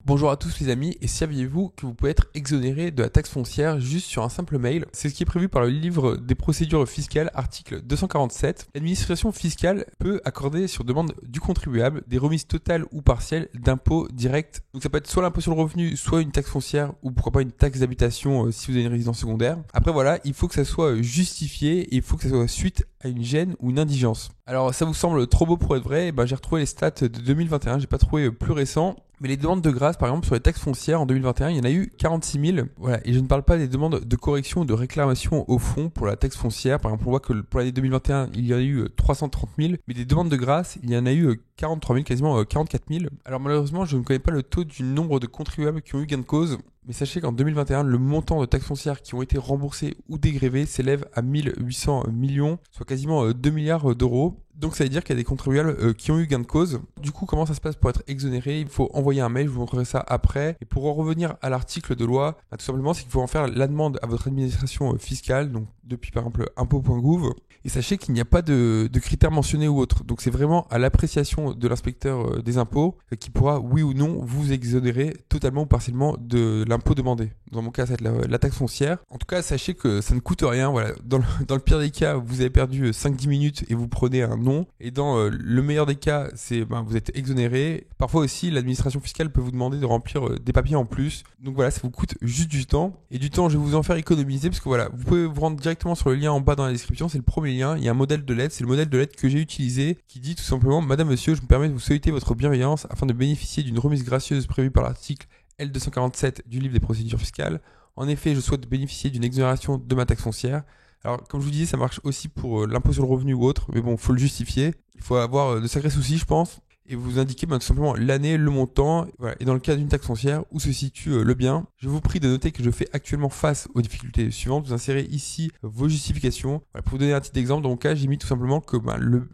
Bonjour à tous les amis, et saviez-vous que vous pouvez être exonéré de la taxe foncière juste sur un simple mail? C'est ce qui est prévu par le livre des procédures fiscales, article 247. L'administration fiscale peut accorder sur demande du contribuable des remises totales ou partielles d'impôts directs. Donc ça peut être soit l'impôt sur le revenu, soit une taxe foncière, ou pourquoi pas une taxe d'habitation si vous avez une résidence secondaire. Après voilà, il faut que ça soit justifié et il faut que ça soit suite à une gêne ou une indigence. Alors ça vous semble trop beau pour être vrai? J'ai retrouvé les stats de 2021, j'ai pas trouvé plus récent. Mais les demandes de grâce, par exemple, sur les taxes foncières en 2021, il y en a eu 46 000. Voilà. Et je ne parle pas des demandes de correction ou de réclamation au fond pour la taxe foncière. Par exemple, on voit que pour l'année 2021, il y en a eu 330 000. Mais des demandes de grâce, il y en a eu 43 000, quasiment 44 000. Alors malheureusement, je ne connais pas le taux du nombre de contribuables qui ont eu gain de cause. Mais sachez qu'en 2021, le montant de taxes foncières qui ont été remboursées ou dégrévées s'élève à 1800 millions, soit quasiment 2 milliards d'euros. Donc ça veut dire qu'il y a des contribuables qui ont eu gain de cause. Du coup, comment ça se passe pour être exonéré? Il faut envoyer un mail, je vous montrerai ça après. Et pour en revenir à l'article de loi, tout simplement, c'est qu'il faut en faire la demande à votre administration fiscale, donc depuis par exemple impôts.gouv. Et sachez qu'il n'y a pas de critères mentionnés ou autres. Donc c'est vraiment à l'appréciation de l'inspecteur des impôts qui pourra, oui ou non, vous exonérer totalement ou partiellement de l'impôt demandé. Dans mon cas, ça va être la taxe foncière. En tout cas, sachez que ça ne coûte rien. Voilà. Dans le pire des cas, vous avez perdu 5-10 minutes et vous prenez un non. Et dans le meilleur des cas, c'est vous êtes exonéré. Parfois aussi, l'administration fiscale peut vous demander de remplir des papiers en plus. Donc voilà, ça vous coûte juste du temps. Et du temps, je vais vous en faire économiser parce que voilà, vous pouvez vous rendre directement sur le lien en bas dans la description. C'est le premier lien. Il y a un modèle de lettre. C'est le modèle de lettre que j'ai utilisé qui dit tout simplement: Madame, Monsieur, je me permets de vous solliciter votre bienveillance afin de bénéficier d'une remise gracieuse prévue par l'article L247 du livre des procédures fiscales. En effet, je souhaite bénéficier d'une exonération de ma taxe foncière. Alors, comme je vous disais, ça marche aussi pour l'impôt sur le revenu ou autre, mais bon, faut le justifier. Il faut avoir de sacrés soucis, je pense. Et vous indiquez tout simplement l'année, le montant, voilà. Et dans le cas d'une taxe foncière, où se situe le bien. Je vous prie de noter que je fais actuellement face aux difficultés suivantes. Vous insérez ici vos justifications. Voilà, pour vous donner un petit exemple, dans mon cas, j'ai mis tout simplement que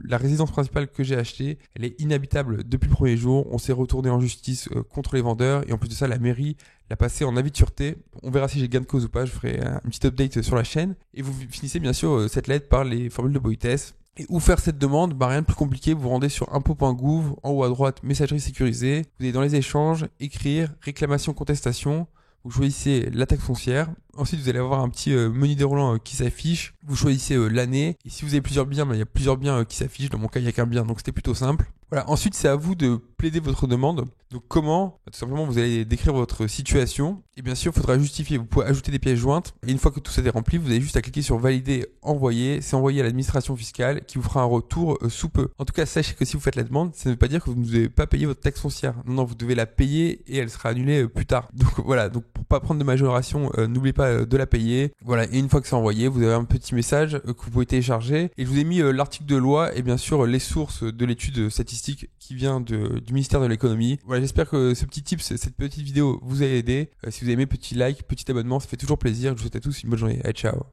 la résidence principale que j'ai achetée, elle est inhabitable depuis le premier jour. On s'est retourné en justice contre les vendeurs. Et en plus de ça, la mairie l'a passé en avis de sûreté. On verra si j'ai gain de cause ou pas. Je ferai un petit update sur la chaîne. Et vous finissez bien sûr cette lettre par les formules de politesse. Et où faire cette demande? Rien de plus compliqué, vous vous rendez sur impôts.gouv, en haut à droite, messagerie sécurisée, vous allez dans les échanges, écrire, réclamation, contestation, vous choisissez la taxe foncière, ensuite vous allez avoir un petit menu déroulant qui s'affiche, vous choisissez l'année, et si vous avez plusieurs biens, il y a plusieurs biens qui s'affichent, dans mon cas il n'y a qu'un bien, donc c'était plutôt simple. Voilà. Ensuite, c'est à vous de plaider votre demande. Donc comment? Tout simplement, vous allez décrire votre situation. Et bien sûr, il faudra justifier. Vous pouvez ajouter des pièces jointes. Et une fois que tout ça est rempli, vous avez juste à cliquer sur valider, envoyer. C'est envoyé à l'administration fiscale qui vous fera un retour sous peu. En tout cas, sachez que si vous faites la demande, ça ne veut pas dire que vous ne devez pas payer votre taxe foncière. Non, vous devez la payer et elle sera annulée plus tard. Donc voilà. Donc pour pas prendre de majoration, n'oubliez pas de la payer. Voilà. Et une fois que c'est envoyé, vous avez un petit message que vous pouvez télécharger. Et je vous ai mis l'article de loi et bien sûr les sources de l'étude statistique qui vient du ministère de l'économie. Voilà, j'espère que ce petit tips, cette petite vidéo vous a aidé. Si vous avez aimé, petit like, petit abonnement, ça fait toujours plaisir. Je vous souhaite à tous une bonne journée. Allez, ciao.